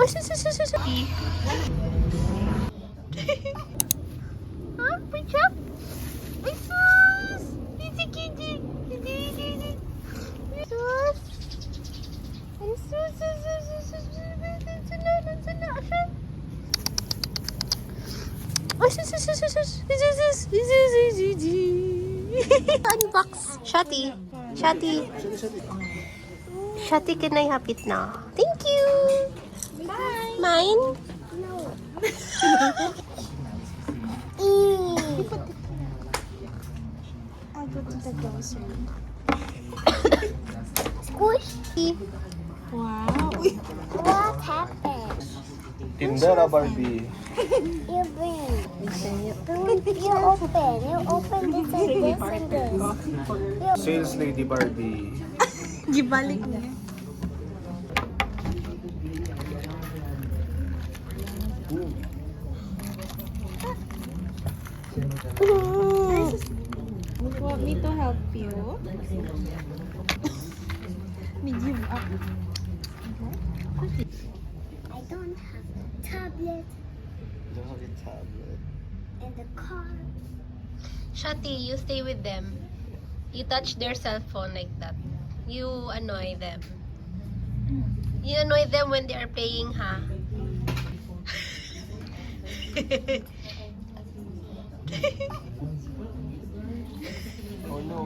Ay, sus. Huh? What's up? Ay, sus! Kitty. Sus! Ay, sus. Sana. Ay, sus. Unbox. Shati, can I have it now? Thank you. Bye. Mine? No. I'll go to the grocery. Squishy. Wow. What happened? Tindera Barbie. You bring. You open this and this. Sales Lady Barbie. Gibalik niya. You want me to help you? Me give up. I don't have a tablet and the car. Shati, you stay with them. You touch their cell phone like that. You annoy them. You annoy them when they are playing, ha? Oh no.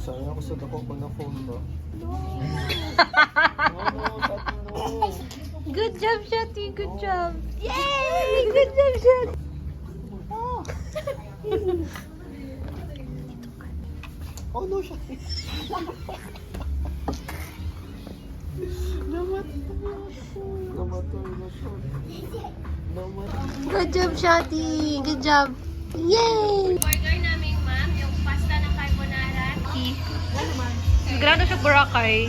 Sayang ako sa dako ko na phone ba? No, Good job, Shati. Good job. Yay! Good job, Shati. Oh no, siya. Namatay na siya. Good job, Shati. Good job. Yay! Order namin, ma'am, yung pasta ng carbonara. Grado siya Boracay.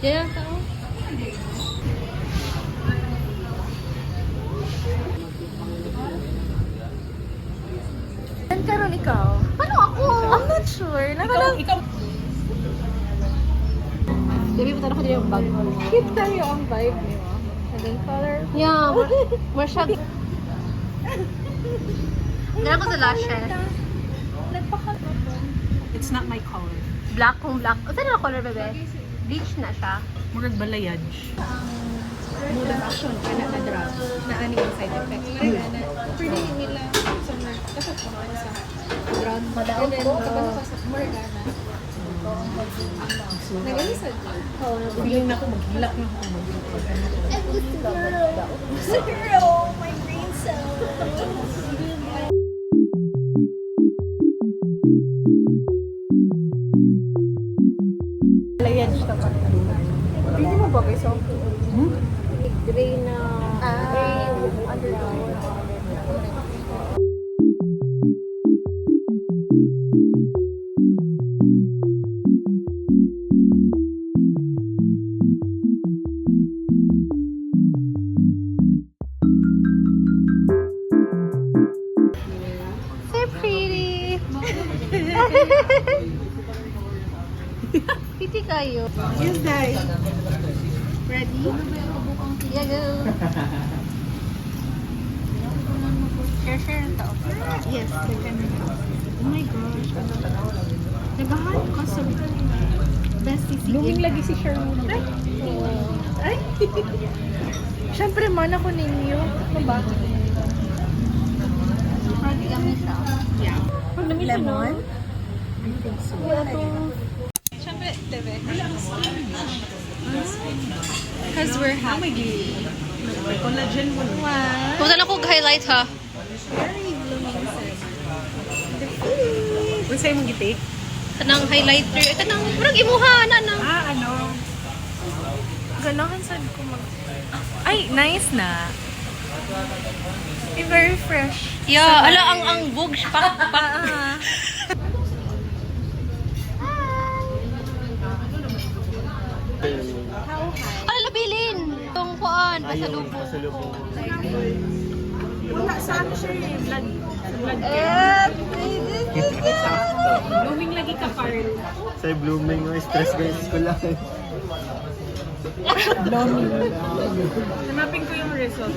Yan ang tao. Karon ikaw? Ano ako? I'm not sure. Ikaw. Gabi mo tanong ko din yung bag. Cute tayo ang vibe niyo. And then color. Yeah, masyad. Ganyan ko sa lashes. It's not my color. Black kung black. O saan na color, bebe? Bleach na siya. Murag balayage. Mode of action. Kana na drug. Na ano yung side effects. Parang na. Pwede nila sa mga. Kasap ko ako sa drug. And then, kapag ako sa Morgana. Nag-alisad. Feeling na ako maghilak na ako. Zero! My brain cell! Layage ka pa. Hindi mo ba kayo? Gray na... Gray undertone. So pretty. Pretty kayo. Yes, guys. Ready? Yeah, go. Share ang tao. Yes, they can. Oh my gosh. Nagahan ko sa bestie si Blooming lagi si Sherwood. Ay! Siyempre, man ako ninyo. Ano ba? Parang yummy siya. Yeah. Lemon? I think so. Siyempre, tebe. Because we're happy. May collagen mo. Wow. Kung saan ako highlight ha? Very blooming set. Kung sa'yo mong gitik? Kanang highlighter. Kanang, parang imuha na. Ano? Ganahan saan ko mag... Ay, nice na. Very fresh. Yeah, ala ang bugs pa. Ala, labilin. Itong kuan, pasalubong. Wala sa ano siya eh. Blood. Blood Blooming lagi ka, Carl. Sa blooming, stress ko yung school lang. Hanapin ko yung result.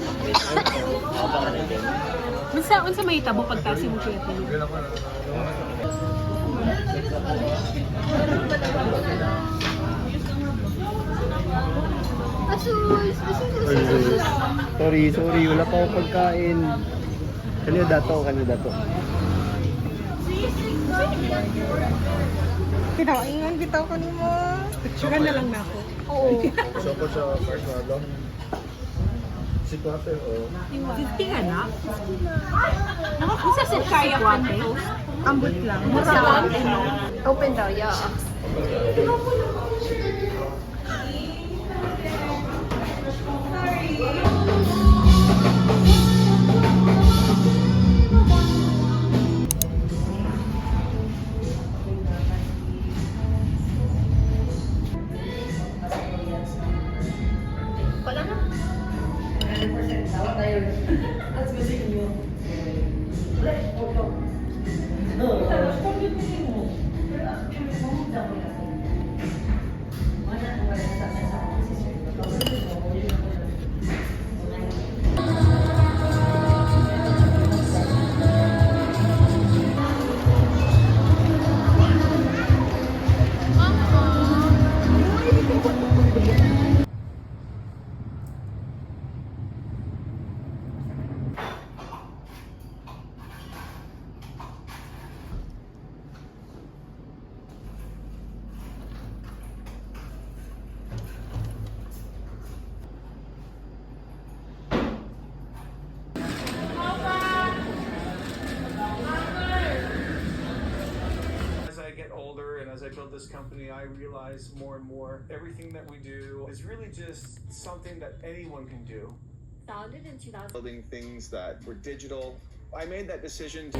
Unsa may tabo pagtasi mo siya tulog? Sorry, wala pa ako pagkain. Kanina dato. Pinaingan bitaw ko ni mo. Picturean na lang na ako. Oo. Gusto ko sa marshmallow. Si Kwate, oh. Hindi ka na? Isa sa kaya kwate? Ambot lang. Mura lang. Open daw, yeah. Wala na. As I get older and as I build this company, I realize more and more everything that we do is really just something that anyone can do. Founded in 2000. Building things that were digital. I made that decision to